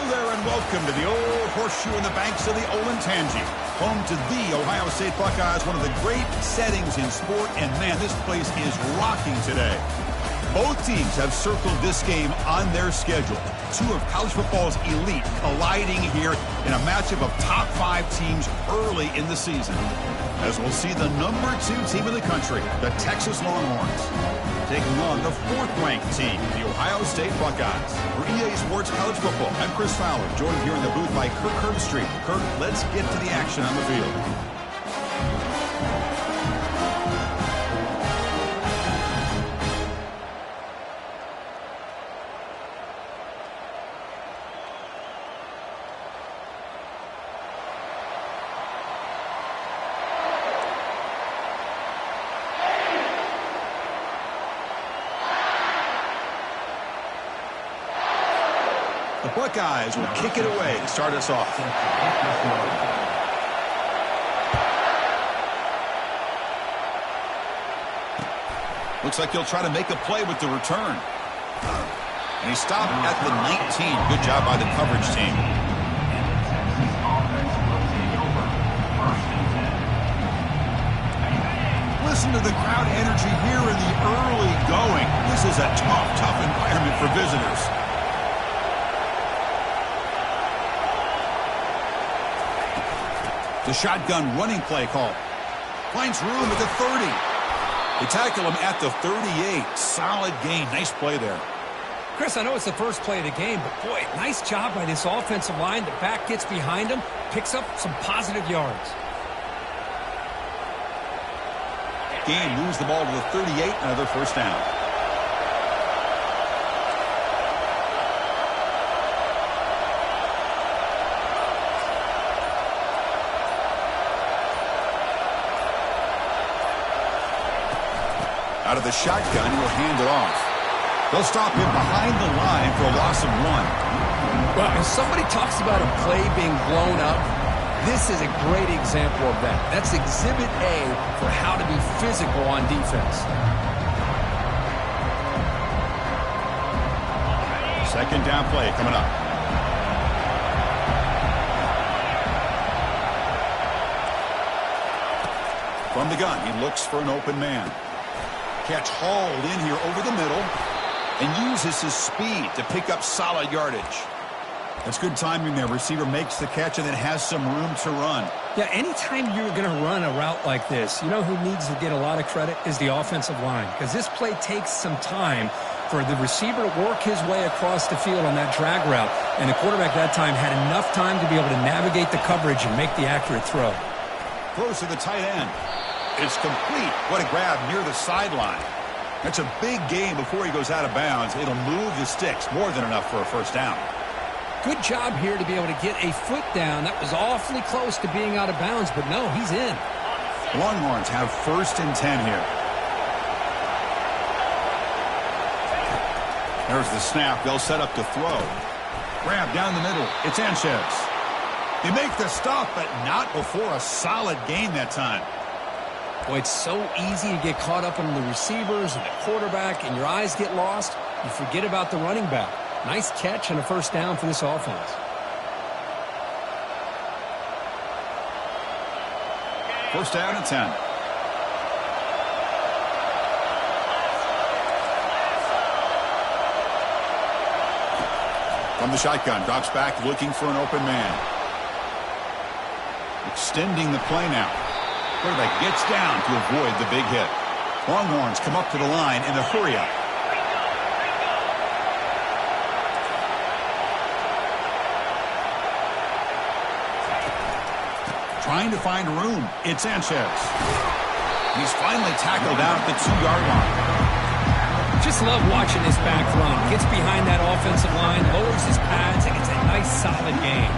there and welcome to the old horseshoe in the banks of the old Ncaa, home to the Ohio State Buckeyes, one of the great settings in sport, and man, this place is rocking today. Both teams have circled this game on their schedule. Two of college football's elite colliding here in a matchup of top 5 teams early in the season. As we'll see the number 2 team in the country, the Texas Longhorns, taking on the 4th-ranked team, the Ohio State Buckeyes. For EA Sports College Football, I'm Chris Fowler, joined here in the booth by Kirk Herbstreit. Kirk, let's get to the action on the field. The Buckeyes will kick it away to start us off. Looks like he'll try to make a play with the return. And he stopped at the 19. Good job by the coverage team. Listen to the crowd energy here in the early going. This is a tough environment for visitors. The shotgun running play call. Finds room at the 30. They tackle him at the 38. Solid gain. Nice play there. Chris, I know it's the first play of the game, but boy, nice job by this offensive line. The back gets behind him, picks up some positive yards. Gain moves the ball to the 38. Another first down. Out of the shotgun, he'll hand it off. They'll stop him behind the line for a loss of 1. Well, if somebody talks about a play being blown up, this is a great example of that. That's Exhibit A for how to be physical on defense. Second down play coming up. From the gun, he looks for an open man. Catch hauled in here over the middle and uses his speed to pick up solid yardage. That's good timing there. Receiver makes the catch and then has some room to run. Yeah, anytime you're going to run a route like this, you know who needs to get a lot of credit is the offensive line, because this play takes some time for the receiver to work his way across the field on that drag route, and the quarterback that time had enough time to be able to navigate the coverage and make the accurate throw. Close to the tight end. It's complete. What a grab near the sideline. That's a big gain before he goes out of bounds. It'll move the sticks. More than enough for a first down. Good job here to be able to get a foot down. That was awfully close to being out of bounds, but no, he's in. Longhorns have 1st and 10 here. There's the snap. They'll set up to throw. Grab down the middle. It's Ncaa. They make the stop, but not before a solid gain that time. Boy, it's so easy to get caught up in the receivers and the quarterback, and your eyes get lost. You forget about the running back. Nice catch and a first down for this offense. First down and 10. From the shotgun, drops back looking for an open man. Extending the play now. Quarterback gets down to avoid the big hit. Longhorns come up to the line in the hurry-up. Trying to find room. It's Ncaa. He's finally tackled out at the 2-yard line. Just love watching this back run. Gets behind that offensive line, lowers his pads, and gets a nice solid gain.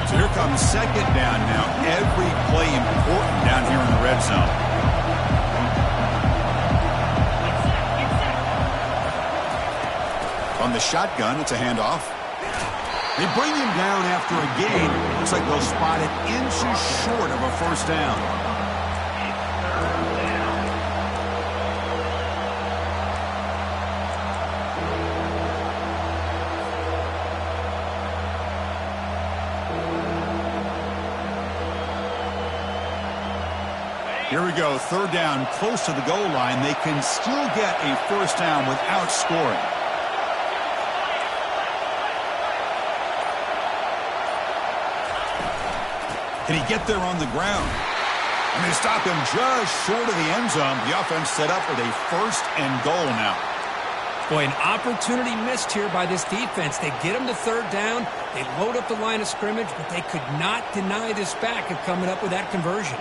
So here comes second down now. Every play important down here in the red zone. From the shotgun, it's a handoff. They bring him down after a gain. Looks like they'll spot it inches short of a first down. Here we go, third down, close to the goal line. They can still get a first down without scoring. Can he get there on the ground? And they stop him just short of the end zone. The offense set up with a first and goal now. Boy, an opportunity missed here by this defense. They get him to third down. They load up the line of scrimmage, but they could not deny this back of coming up with that conversion.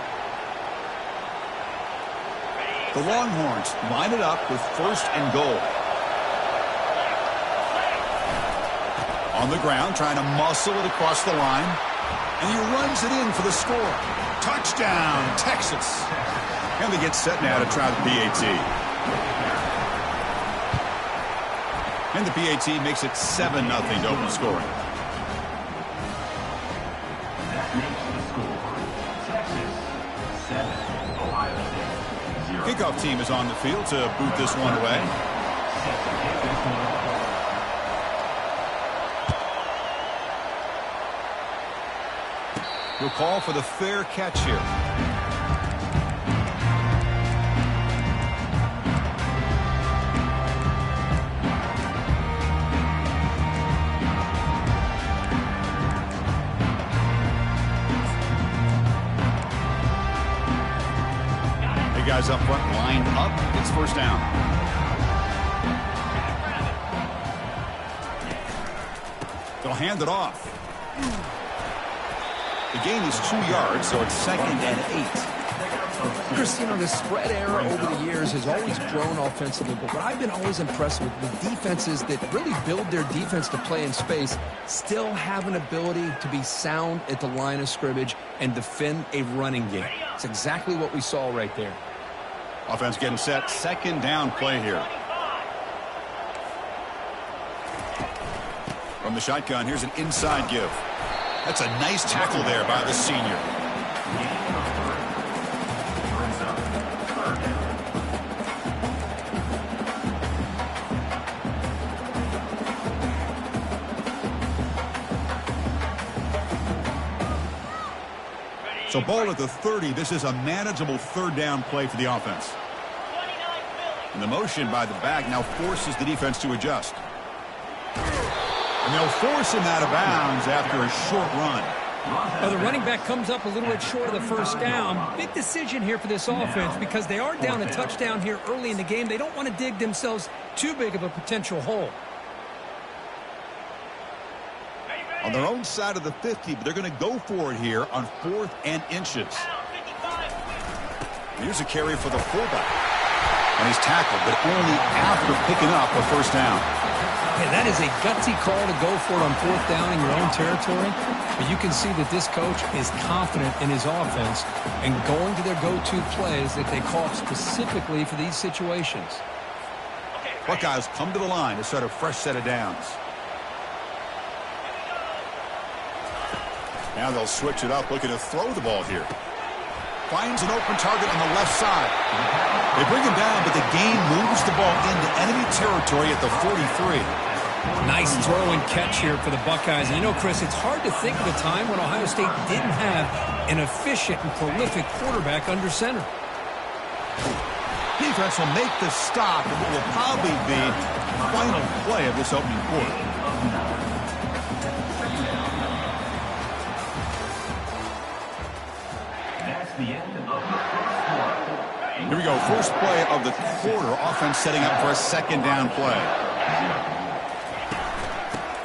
The Longhorns line it up with first and goal. On the ground, trying to muscle it across the line. And he runs it in for the score. Touchdown, Texas. And they get set now to try the PAT. And the PAT makes it 7-0 to open scoring. That makes the score. Texas 7, Ohio State 0. Kickoff team is on the field to boot this one away. We'll call for the fair catch here. Hey guys up front lined up. It's first down. They'll hand it off. The gain is 2 yards, so it's 2nd and 8. Chris, you know, the spread era over the years has always grown offensively, but what I've been always impressed with defenses that really build their defense to play in space still have an ability to be sound at the line of scrimmage and defend a running game. It's exactly what we saw right there. Offense getting set, second down play here. From the shotgun, here's an inside give. That's a nice tackle there by the senior. So ball at the 30. This is a manageable third down play for the offense. And the motion by the back now forces the defense to adjust. And they'll force him out of bounds after a short run. Well, the running back comes up a little bit short of the first down. Big decision here for this offense because they are down a touchdown here early in the game. They don't want to dig themselves too big of a potential hole. On their own side of the 50, but they're going to go for it here on 4th and inches. Here's a carry for the fullback. And he's tackled, but only after picking up a first down. Yeah, that is a gutsy call to go for it on 4th down in your own territory. But you can see that this coach is confident in his offense and going to their go-to plays that they call specifically for these situations. Buckeyes come to the line to start a fresh set of downs. Now they'll switch it up, looking to throw the ball here. Finds an open target on the left side. They bring him down, but the gain moves the ball into enemy territory at the 43. Nice throw and catch here for the Buckeyes. And you know, Chris, it's hard to think of a time when Ohio State didn't have an efficient and prolific quarterback under center. Defense will make the stop, and it will probably be the final play of this opening quarter. That's the end of the first quarter. Here we go, first play of the quarter. Offense setting up for a second down play.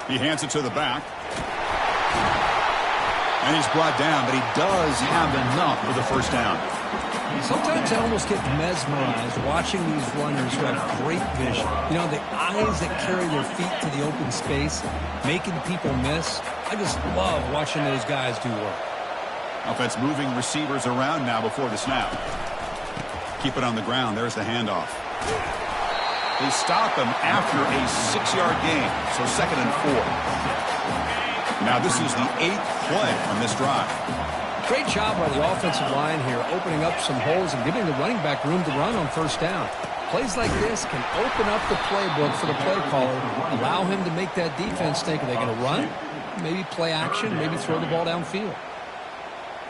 He hands it to the back. And he's brought down, but he does have enough for the first down. Sometimes I almost get mesmerized watching these runners who have great vision. You know, the eyes that carry their feet to the open space, making people miss. I just love watching those guys do work. Offense moving receivers around now before the snap. Keep it on the ground. There's the handoff. They stop him after a 6-yard gain, so 2nd and 4. Now this is the 8th play on this drive. Great job by the offensive line here, opening up some holes and giving the running back room to run on first down. Plays like this can open up the playbook for the play caller, allow him to make that defense think, are they going to run? Maybe play action, maybe throw the ball downfield.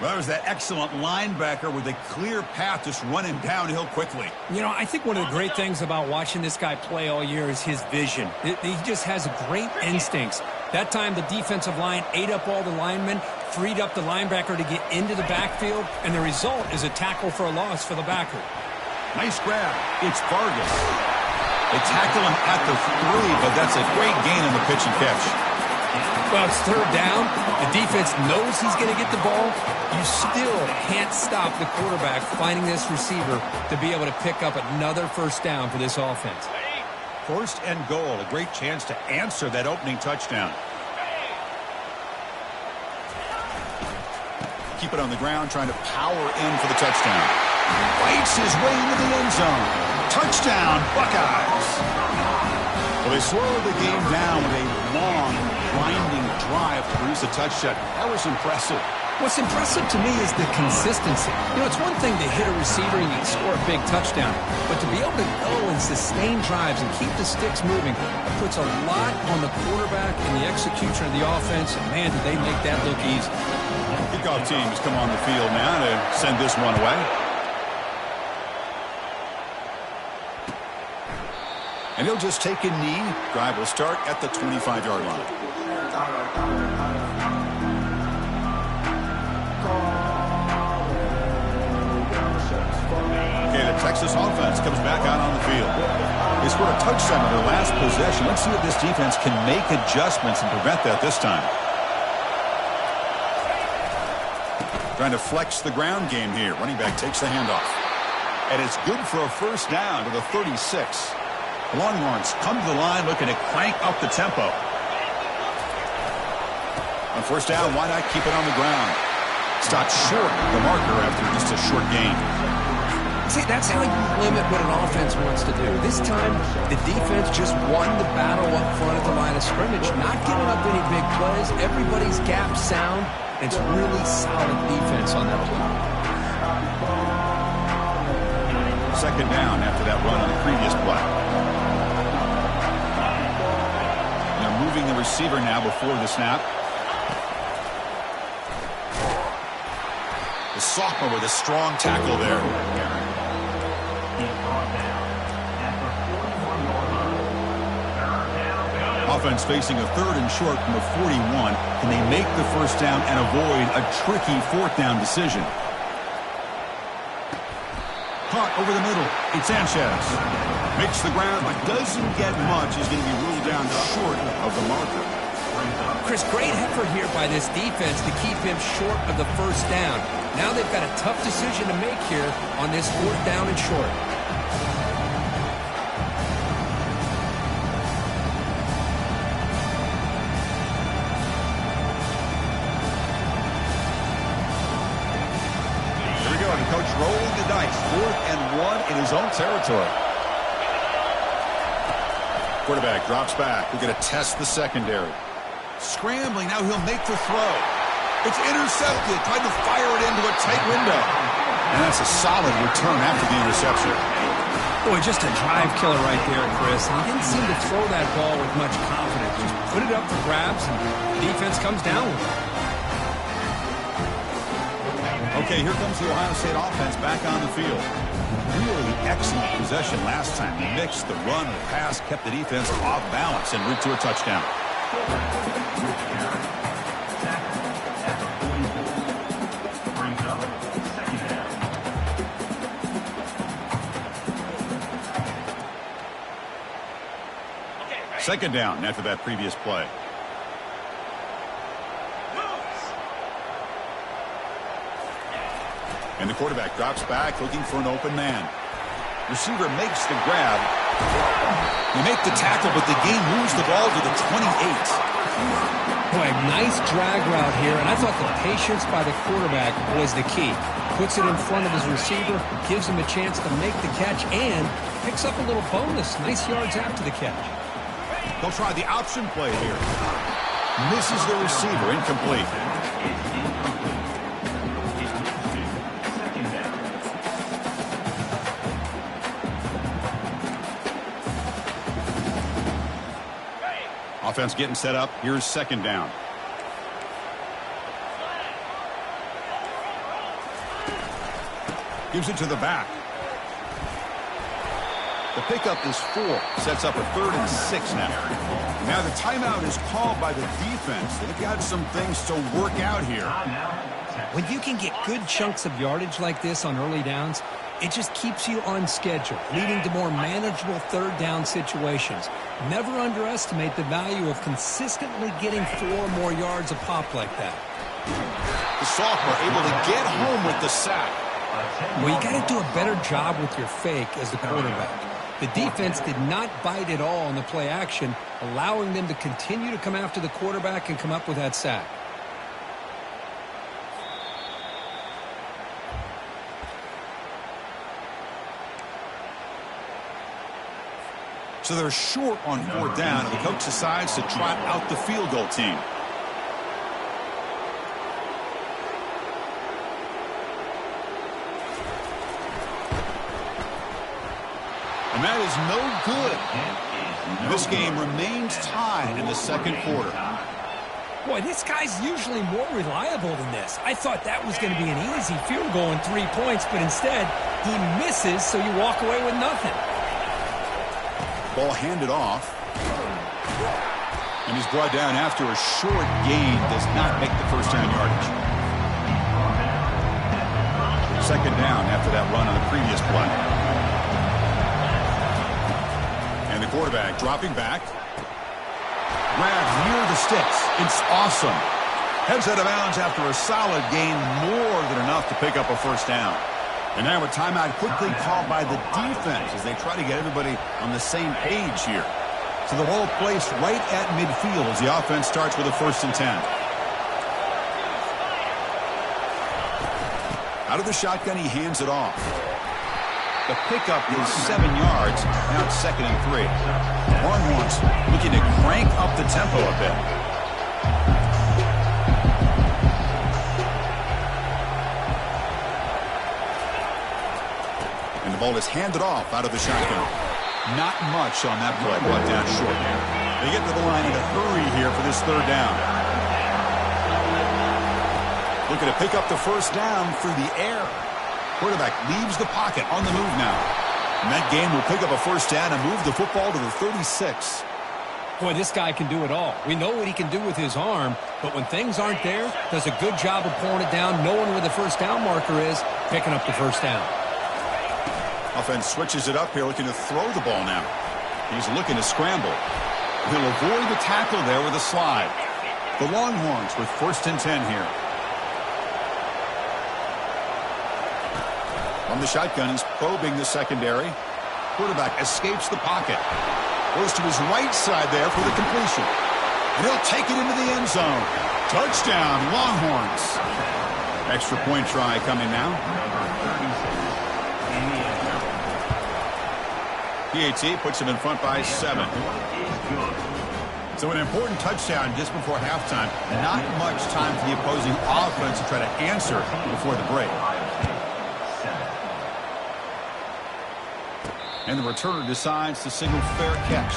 Well, that was that excellent linebacker with a clear path, just running downhill quickly. You know, I think one of the great things about watching this guy play all year is his vision. He just has great instincts. That time, the defensive line ate up all the linemen, freed up the linebacker to get into the backfield, and the result is a tackle for a loss for the backer. Nice grab. It's Vargas. They tackle him at the 3, but that's a great gain on the pitch and catch. Well, it's third down. The defense knows he's going to get the ball. You still can't stop the quarterback finding this receiver to be able to pick up another first down for this offense. First and goal. A great chance to answer that opening touchdown. Keep it on the ground, trying to power in for the touchdown. Fights his way into the end zone. Touchdown, Buckeyes. Well, they slowed the game down with a long, grinding drive to produce a touchdown. That was impressive. What's impressive to me is the consistency. You know, it's one thing to hit a receiver and you score a big touchdown, but to be able to go and sustain drives and keep the sticks moving, it puts a lot on the quarterback and the execution of the offense, and man, did they make that look easy. Kickoff team has come on the field now to send this one away. And he'll just take a knee. Drive will start at the 25-yard line. Okay, the Texas offense comes back out on the field. They scored a touchdown on their last possession. Let's see if this defense can make adjustments and prevent that this time. Trying to flex the ground game here. Running back takes the handoff. And it's good for a first down to the 36. The Longhorns come to the line looking to crank up the tempo. On first down, why not keep it on the ground? Stopped short of the marker after just a short gain. See, that's how you limit what an offense wants to do. This time, the defense just won the battle up front at the line of scrimmage, not giving up any big plays. Everybody's gap sound. It's really solid defense on that play. Second down after that run on the previous play. They're moving the receiver now before the snap. The sophomore with a strong tackle there. Offense facing a third and short from the 41. Can they make the first down and avoid a tricky fourth down decision? Caught over the middle. It's Sanchez. Makes the ground, but doesn't get much. He's going to be ruled down short of the marker. Chris, great effort here by this defense to keep him short of the first down. Now they've got a tough decision to make here on this fourth down and short. Coach rolling the dice. 4th and 1 in his own territory. Quarterback drops back. We're going to test the secondary. Scrambling. Now he'll make the throw. It's intercepted. Tried to fire it into a tight window. And that's a solid return after the interception. Boy, just a drive killer right there, Chris. He didn't seem to throw that ball with much confidence. Just put it up for grabs, and the defense comes down with it. Okay, here comes the Ohio State offense back on the field. Really excellent possession last time. The mix, the run, the pass kept the defense off balance en route to a touchdown. Second down after that previous play. And the quarterback drops back looking for an open man. Receiver makes the grab. They make the tackle, but the game moves the ball to the 28. Boy, nice drag route here, and I thought the patience by the quarterback was the key. Puts it in front of his receiver, gives him a chance to make the catch, and picks up a little bonus. Nice yards after the catch. They'll try the option play here. Misses the receiver, incomplete. Offense getting set up. Here's second down. Gives it to the back. The pickup is 4. Sets up a 3rd and 6 now. Now the timeout is called by the defense. They've got some things to work out here. When you can get good chunks of yardage like this on early downs, it just keeps you on schedule, leading to more manageable 3rd down situations. Never underestimate the value of consistently getting 4 more yards a pop like that. The sophomore able to get home with the sack. Well, you got to do a better job with your fake as the quarterback. The defense did not bite at all on the play action, allowing them to continue to come after the quarterback and come up with that sack. So they're short on 4th down, and the coach decides to trot out the field goal team. And that is no good. And this game remains tied in the 2nd quarter. Boy, this guy's usually more reliable than this. I thought that was going to be an easy field goal in 3 points, but instead he misses, so you walk away with nothing. Ball handed off. And he's brought down after a short gain. Does not make the 1st down yardage. 2nd down after that run on the previous play. And the quarterback dropping back. Grabbed near the sticks. It's awesome. Heads out of bounds after a solid gain, more than enough to pick up a 1st down. And now a timeout quickly called by the defense as they try to get everybody on the same page here. So the ball placed right at midfield as the offense starts with a 1st and 10. Out of the shotgun, he hands it off. The pickup is 7 yards. Now it's 2nd and 3. Longhorns looking to crank up the tempo a bit. And the ball is handed off out of the shotgun. Not much on that play, brought down short. They get to the line in a hurry here for this 3rd down. Looking to pick up the 1st down through the air. Quarterback leaves the pocket on the move now. And that game will pick up a 1st down and move the football to the 36. Boy, this guy can do it all. We know what he can do with his arm, but when things aren't there, does a good job of pulling it down, knowing where the 1st down marker is, picking up the 1st down. Offense switches it up here, looking to throw the ball now. He's looking to scramble. He'll avoid the tackle there with a slide. The Longhorns with 1st and 10 here. From the shotgun, he's probing the secondary. Quarterback escapes the pocket. Goes to his right side there for the completion. And he'll take it into the end zone. Touchdown, Longhorns. Extra point try coming now. PAT puts him in front by 7. So an important touchdown just before halftime. Not much time for the opposing offense to try to answer before the break. And the returner decides to signal fair catch.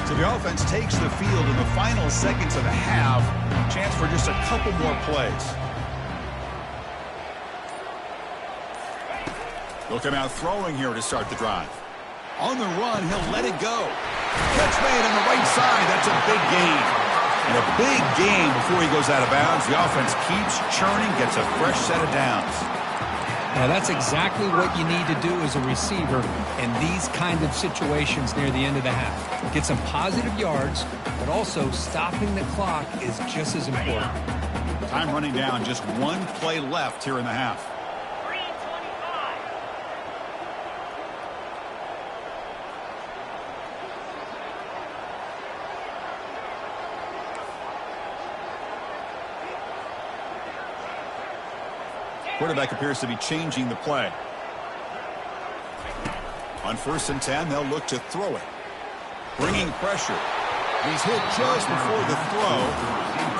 So the offense takes the field in the final seconds of the half. Chance for just a couple more plays. They'll come out throwing here to start the drive. On the run, he'll let it go. Catch made on the right side. That's a big gain. And a big game before he goes out of bounds. The offense keeps churning, gets a fresh set of downs. Now, that's exactly what you need to do as a receiver in these kind of situations near the end of the half. Get some positive yards, but also stopping the clock is just as important. Time running down, just 1 play left here in the half. Quarterback appears to be changing the play. On 1st and 10, they'll look to throw it. Bringing pressure. He's hit just before the throw.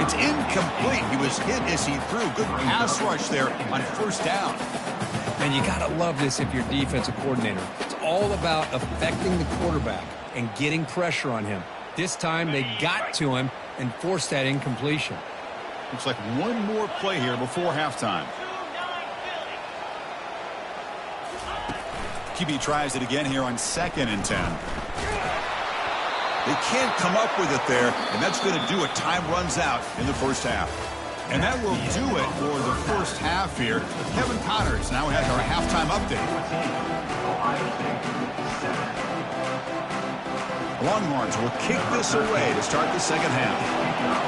It's incomplete. He was hit as he threw. Good pass rush there on 1st down. And you got to love this if you're defensive coordinator. It's all about affecting the quarterback and getting pressure on him. This time they got to him and forced that incompletion. Looks like one more play here before halftime. QB tries it again here on 2nd and 10. They can't come up with it there, and that's going to do it. Time runs out in the first half. And that will do it for the first half here. Kevin Connors now has our halftime update. Longhorns will kick this away to start the second half.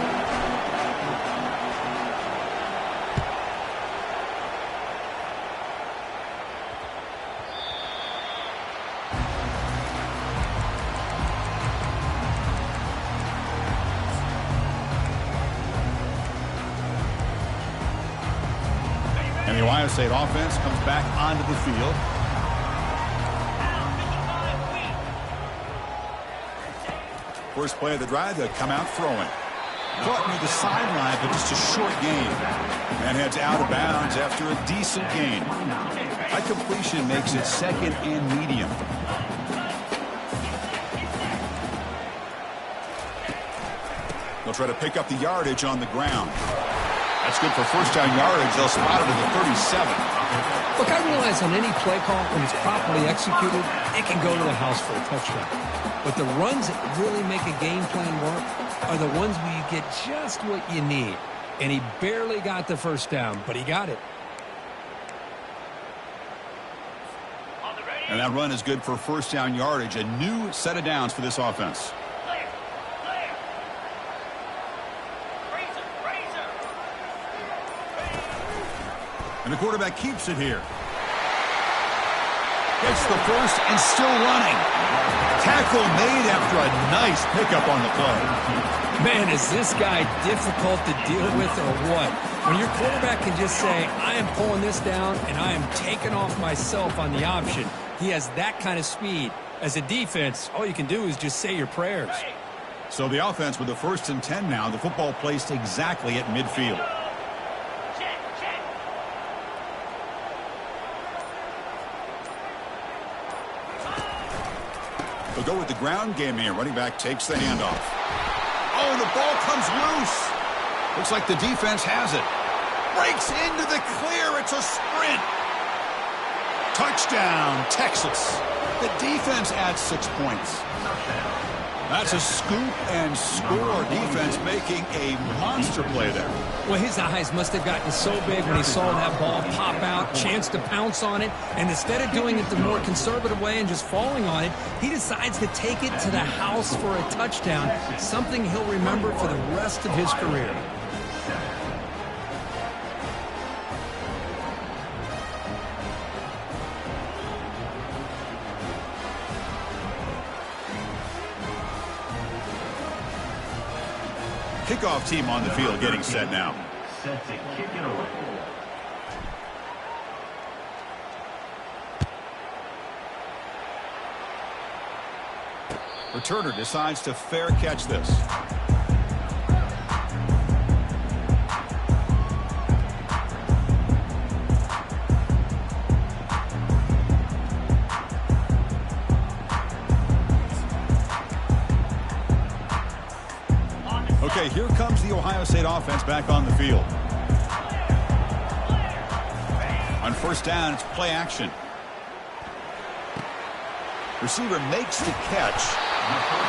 And the Ohio State offense comes back onto the field. First play of the drive, they'll come out throwing. Caught near the sideline, but just a short gain. And heads out of bounds after a decent gain. That completion makes it 2nd and medium. They'll try to pick up the yardage on the ground. That's good for first down yardage. They'll spot it at the 37. Look, I realize on any play call, when it's properly executed, it can go to the house for a touchdown. But the runs that really make a game plan work are the ones where you get just what you need. And he barely got the first down, but he got it. And that run is good for first down yardage. A new set of downs for this offense. And the quarterback keeps it here. Gets the first and still running. Tackle made after a nice pickup on the play. Man, is this guy difficult to deal with or what? When your quarterback can just say, I am pulling this down and I am taking off myself on the option. He has that kind of speed. As a defense, all you can do is just say your prayers. So the offense with the 1st and 10 now. The football placed exactly at midfield. They'll go with the ground game here. Running back takes the handoff. Oh, the ball comes loose. Looks like the defense has it. Breaks into the clear. It's a sprint. Touchdown, Texas. The defense adds 6 points. That's a scoop and score. Defense making a monster play there. Well, his eyes must have gotten so big when he saw that ball pop out, chance to pounce on it, and instead of doing it the more conservative way and just falling on it, he decides to take it to the house for a touchdown, something he'll remember for the rest of his career. Kickoff team on the field getting set now. Set to kick it away. Returner decides to fair catch this. Okay, here comes the Ohio State offense back on the field. On first down, it's play action. Receiver makes the catch.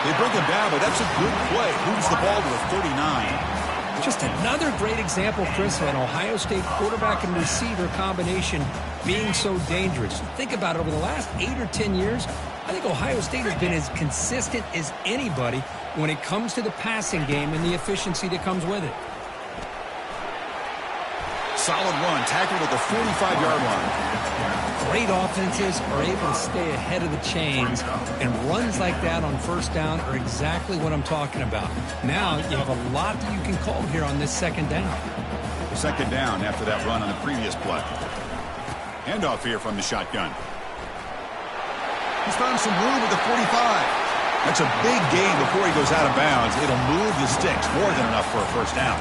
They bring him down, but that's a good play. Moves the ball to the 39. Just another great example, Chris, of an Ohio State quarterback and receiver combination being so dangerous. Think about it. Over the last 8 or 10 years, I think Ohio State has been as consistent as anybody when it comes to the passing game and the efficiency that comes with it. Solid run, tackled at the 45-yard line. Great offenses are able to stay ahead of the chains, and runs like that on first down are exactly what I'm talking about. Now you have a lot that you can call here on this second down. Second down after that run on the previous play. Handoff here from the shotgun. He's found some room at the 45. That's a big gain before he goes out of bounds. It'll move the sticks, more than enough for a first down.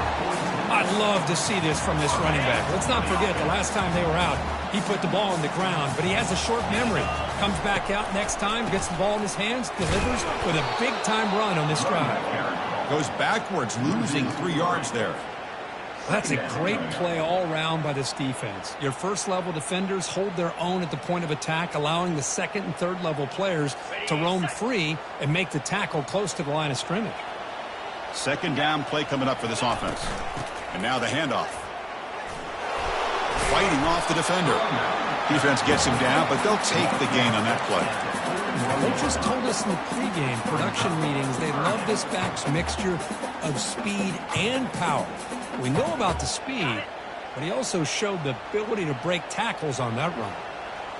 I'd love to see this from this running back. Let's not forget the last time they were out, he put the ball on the ground, but he has a short memory. Comes back out next time, gets the ball in his hands, delivers with a big-time run on this drive. Goes backwards, losing 3 yards there. That's a great play all around by this defense. Your first-level defenders hold their own at the point of attack, allowing the second and third-level players to roam free and make the tackle close to the line of scrimmage. Second down play coming up for this offense. And now the handoff. Fighting off the defender. Defense gets him down, but they'll take the gain on that play. Coaches told us in the pregame production meetings they love this back's mixture of speed and power. We know about the speed, but he also showed the ability to break tackles on that run.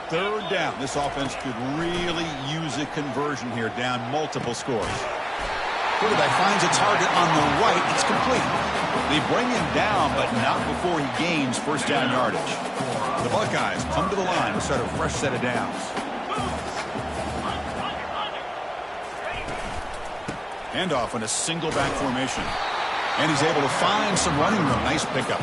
Third down. This offense could really use a conversion here, down multiple scores. Quarterback finds a target on the right. It's complete. They bring him down, but not before he gains first down yardage. The Buckeyes come to the line to start a fresh set of downs. Handoff in a single back formation. And he's able to find some running room. Nice pickup.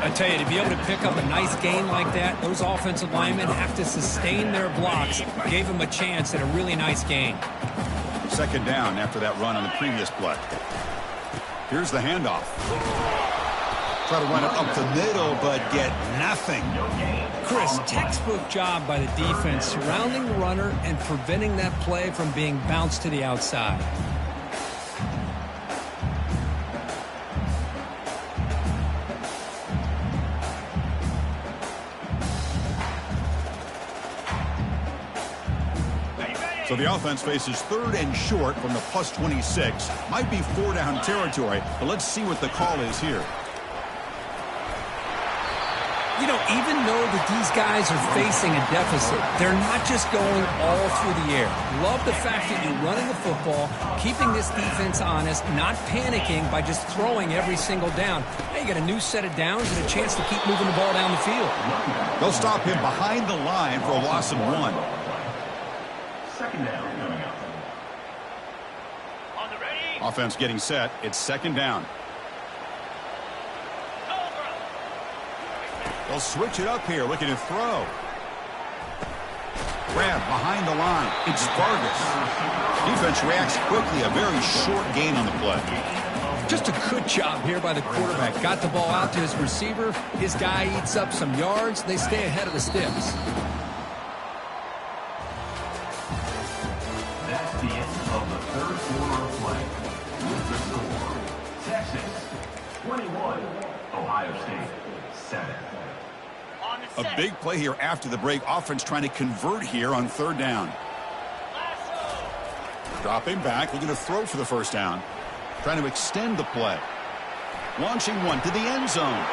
I tell you, to be able to pick up a nice gain like that, those offensive linemen have to sustain their blocks. Gave him a chance at a really nice gain. Second down after that run on the previous play. Here's the handoff. Try to run it up the middle, but get nothing. Chris, textbook job by the defense surrounding the runner and preventing that play from being bounced to the outside. So the offense faces third and short from the plus 26. Might be 4-down territory, but let's see what the call is here. You know, even though that these guys are facing a deficit, they're not just going all through the air. Love the fact that you're running the football, keeping this defense honest, not panicking by just throwing every single down. Now you got a new set of downs and a chance to keep moving the ball down the field. They'll stop him behind the line for a loss of 1. Second down coming up. On the ready. Offense getting set. It's second down. They'll switch it up here, looking to throw. Grab behind the line. It's Vargas. Defense reacts quickly. A very short gain on the play. Just a good job here by the quarterback. Got the ball out to his receiver. His guy eats up some yards. They stay ahead of the sticks. That's the end of the third quarter of play. With the score, Texas 21, Ohio State 7. A big play here after the break. Offense trying to convert here on third down. Dropping back, looking to throw for the first down. Trying to extend the play. Launching one to the end zone.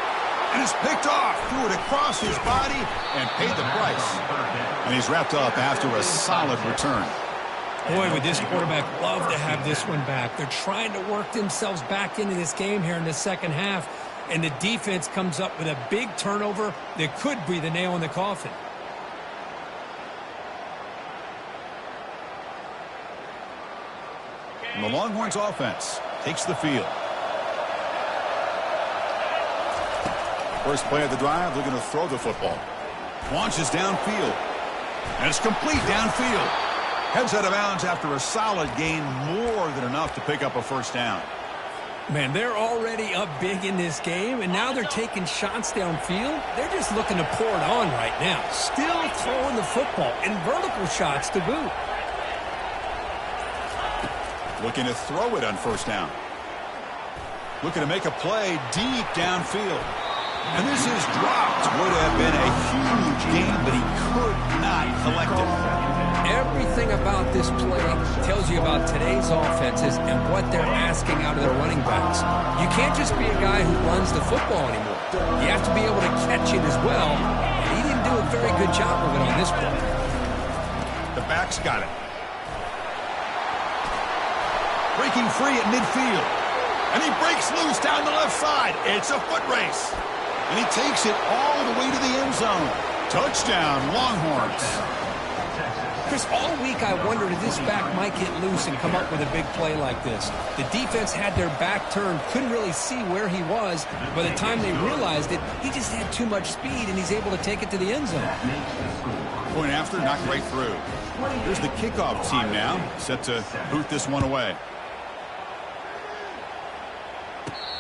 And it's picked off. Threw it across his body and paid the price. And he's wrapped up after a solid return. Boy, would this quarterback love to have this one back. They're trying to work themselves back into this game here in the second half. And the defense comes up with a big turnover that could be the nail in the coffin. And the Longhorns offense takes the field. First play of the drive, looking to throw the football. Launches downfield. And it's complete downfield. Heads out of bounds after a solid gain, more than enough to pick up a first down. Man, they're already up big in this game, and now they're taking shots downfield. They're just looking to pour it on right now. Still throwing the football, and vertical shots to boot. Looking to throw it on first down. Looking to make a play deep downfield. And this is dropped. Would have been a huge gain, but he could not collect it. Everything about this play tells you about today's offenses and what they're asking out of their running backs. You can't just be a guy who runs the football anymore. You have to be able to catch it as well, and he didn't do a very good job of it on this play. The back's got it. Breaking free at midfield. And he breaks loose down the left side. It's a foot race. And he takes it all the way to the end zone. Touchdown, Longhorns. Chris, all week I wondered if this back might get loose and come up with a big play like this. The defense had their back turned, couldn't really see where he was. By the time they realized it, he just had too much speed, and he's able to take it to the end zone. Point after, knocked right through. Here's the kickoff team now, set to boot this one away.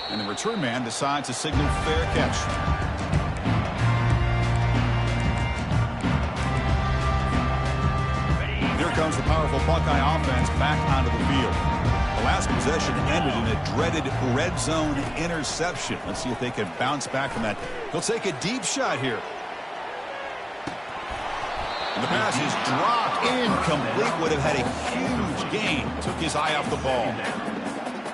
And the return man decides to signal fair catch. Here comes the powerful Buckeye offense back onto the field. The last possession ended in a dreaded red zone interception. Let's see if they can bounce back from that. They'll take a deep shot here. And the pass is dropped. Incomplete. Would have had a huge gain. Took his eye off the ball.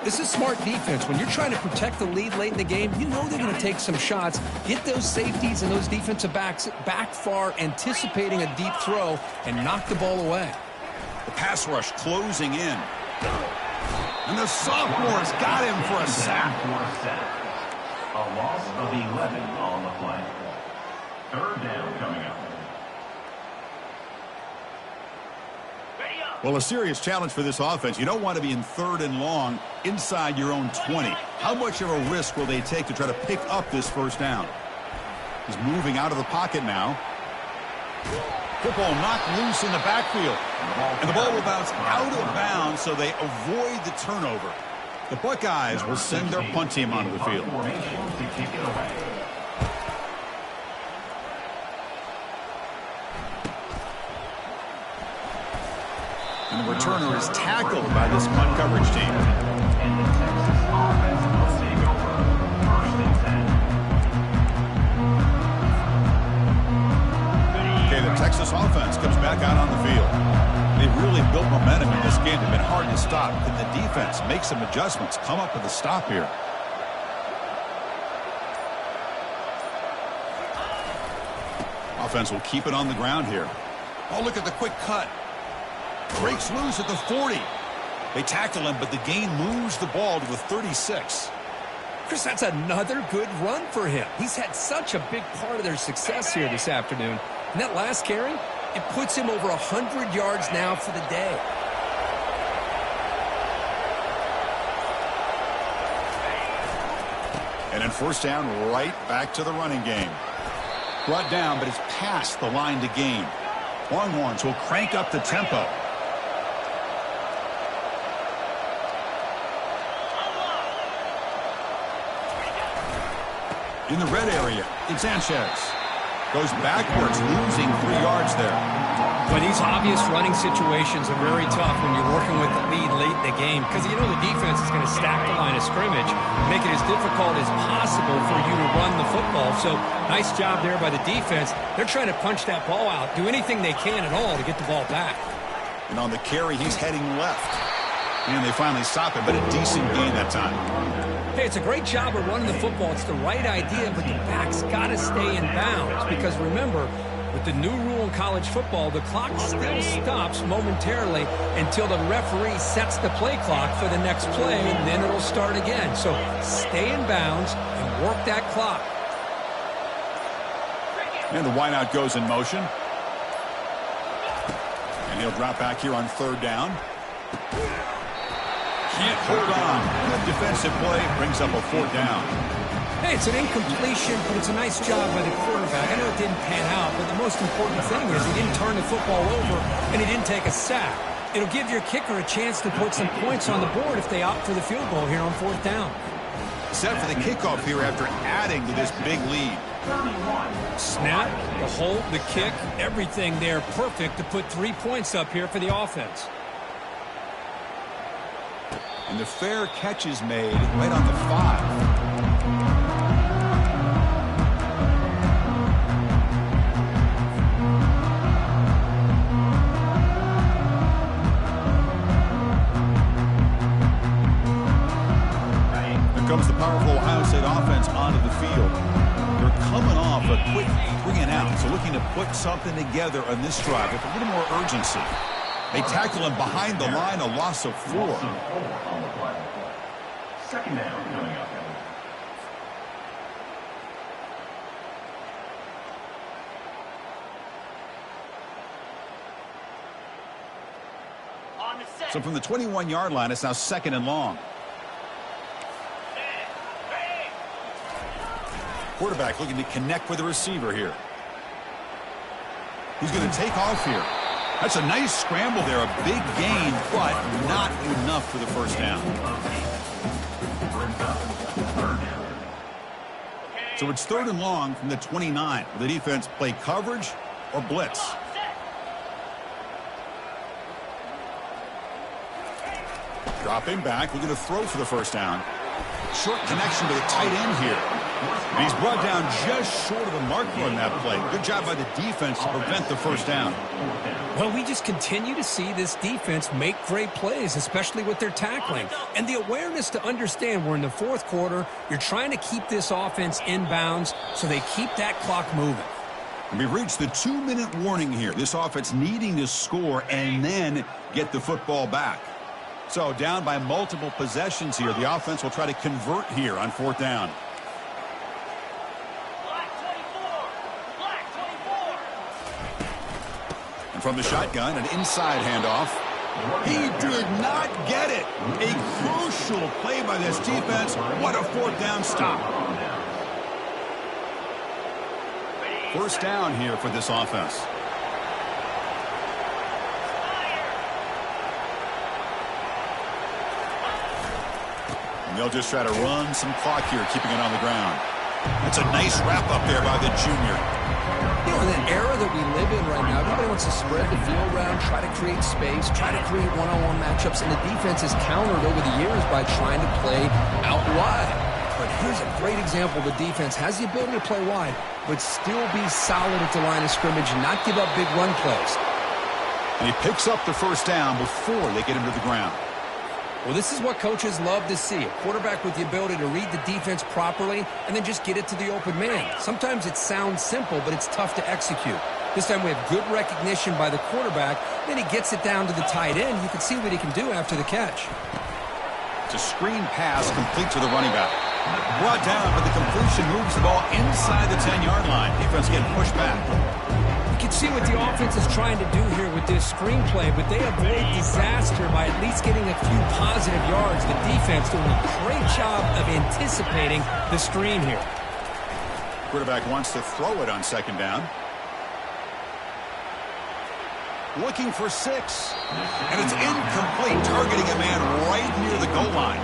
This is smart defense. When you're trying to protect the lead late in the game, you know they're going to take some shots, get those safeties and those defensive backs back far, anticipating a deep throw, and knock the ball away. The pass rush closing in. And the sophomores got him for a sack. A loss of 11 on the play. Third down coming up. Well, a serious challenge for this offense. You don't want to be in 3rd and long inside your own 20. How much of a risk will they take to try to pick up this first down? He's moving out of the pocket now. Football knocked loose in the backfield. And the ball will bounce out of bounds, so they avoid the turnover. The Buckeyes will send their punt team onto the field. And the returner is tackled by this punt coverage team. And the Texas offense will take over. 1st and 10. Okay, the Texas offense comes back out on the field. They've really built momentum in this game. They've been hard to stop. Can the defense make some adjustments, come up with a stop here? Offense will keep it on the ground here. Oh, look at the quick cut. Breaks loose at the 40. They tackle him, but the gain moves the ball to the 36. Chris, that's another good run for him. He's had such a big part of their success here this afternoon. And that last carry, it puts him over 100 yards now for the day. And in 1st down, right back to the running game. Brought down, but it's past the line to gain. Longhorns will crank up the tempo. In the red area, it's Ncaa. Goes backwards, losing 3 yards there. But these obvious running situations are very tough when you're working with the lead late in the game, because you know the defense is going to stack the line of scrimmage, make it as difficult as possible for you to run the football. So nice job there by the defense. They're trying to punch that ball out, do anything they can at all to get the ball back. And on the carry, he's heading left. And they finally stop him, but a decent gain that time. Hey, it's a great job of running the football. It's the right idea, but the back's got to stay in bounds. Because remember, with the new rule in college football, the clock still stops momentarily until the referee sets the play clock for the next play, and then it'll start again. So stay in bounds and work that clock. And the wideout goes in motion. And he'll drop back here on 3rd down. Can't hold on. Good defensive play brings up a 4th down. Hey, it's an incompletion, but it's a nice job by the quarterback. I know it didn't pan out, but the most important thing is he didn't turn the football over and he didn't take a sack. It'll give your kicker a chance to put some points on the board if they opt for the field goal here on 4th down. Set for the kickoff here after adding to this big lead. Snap, the hold, the kick, everything there perfect to put 3 points up here for the offense. And the fair catch is made right on the 5. Here comes the powerful Ohio State offense onto the field. They're coming off a quick 3 and out, so looking to put something together on this drive with a little more urgency. They tackle him behind the line, a loss of 4. On the play. 2nd down coming up. So from the 21-yard line, it's now 2nd and long. Quarterback looking to connect with the receiver here. He's going to take off here. That's a nice scramble there. A big gain, but not enough for the first down. So it's 3rd and long from the 29. Will the defense play coverage or blitz? Dropping back, looking to throw for the first down. Short connection to the tight end here. And he's brought down just short of the marker on that play. Good job by the defense to prevent the first down. Well, we just continue to see this defense make great plays, especially with their tackling. And the awareness to understand we're in the 4th quarter, you're trying to keep this offense in bounds so they keep that clock moving. And we've reached the 2-minute warning here. This offense needing to score and then get the football back. So down by multiple possessions here. The offense will try to convert here on 4th down. And from the shotgun, an inside handoff. He did not get it. A crucial play by this defense. What a 4th down stop. First down here for this offense. They'll just try to run some clock here, keeping it on the ground. That's a nice wrap up there by the junior. You know, in the era that we live in right now, everybody wants to spread the field around, try to create space, try to create one-on-one matchups, and the defense has countered over the years by trying to play out wide. But here's a great example. The defense has the ability to play wide, but still be solid at the line of scrimmage and not give up big run plays. And he picks up the first down before they get him to the ground. Well, this is what coaches love to see. A quarterback with the ability to read the defense properly and then just get it to the open man. Sometimes it sounds simple, but it's tough to execute. This time we have good recognition by the quarterback. Then he gets it down to the tight end. You can see what he can do after the catch. It's a screen pass complete to the running back. Brought down, but the completion moves the ball inside the 10-yard line. Defense getting pushed back. You can see what the offense is trying to do here with this screenplay, but they avoid disaster by at least getting a few positive yards. The defense doing a great job of anticipating the screen here. Quarterback wants to throw it on 2nd down. Looking for 6. And it's incomplete, targeting a man right near the goal line.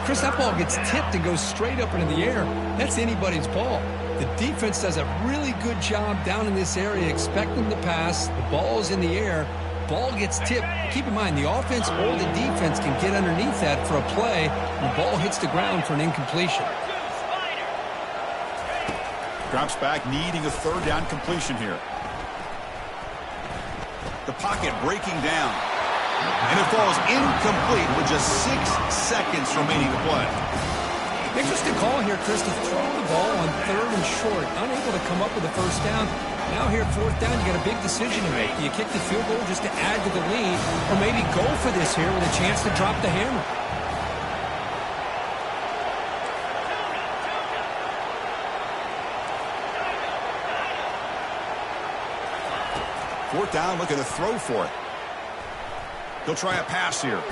Chris, that ball gets tipped and goes straight up into the air. That's anybody's ball. The defense does a really good job down in this area expecting the pass. The ball's in the air. Ball gets tipped. Keep in mind, the offense or the defense can get underneath that for a play, and the ball hits the ground for an incompletion. Drops back, needing a 3rd down completion here. The pocket breaking down. And it falls incomplete with just 6 seconds remaining to play. Interesting call here, Chris, to throw the ball on 3rd and short. Unable to come up with a first down. Now here at 4th down, you got a big decision to make. Do you kick the field goal just to add to the lead, or maybe go for this here with a chance to drop the hammer? Fourth down, looking to throw for it. He'll try a pass here.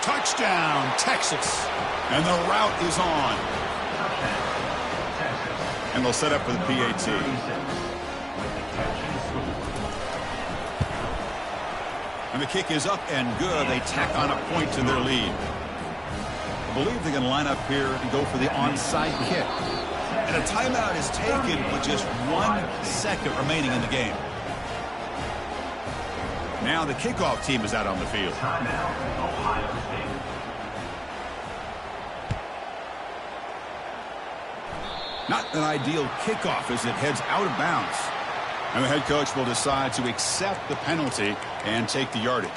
Touchdown, Texas. And the route is on. And they'll set up for the PAT. And the kick is up and good. They tack on a point to their lead. I believe they're going to line up here and go for the onside kick. And a timeout is taken with just 1 second remaining in the game. Now the kickoff team is out on the field. Timeout, Ohio State. Not an ideal kickoff as it heads out of bounds. And the head coach will decide to accept the penalty and take the yardage.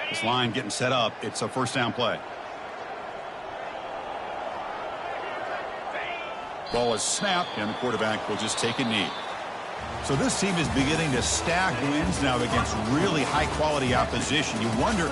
This line getting set up. It's a first down play. Ball is snapped, and the quarterback will just take a knee. So this team is beginning to stack wins now against really high-quality opposition. You wonder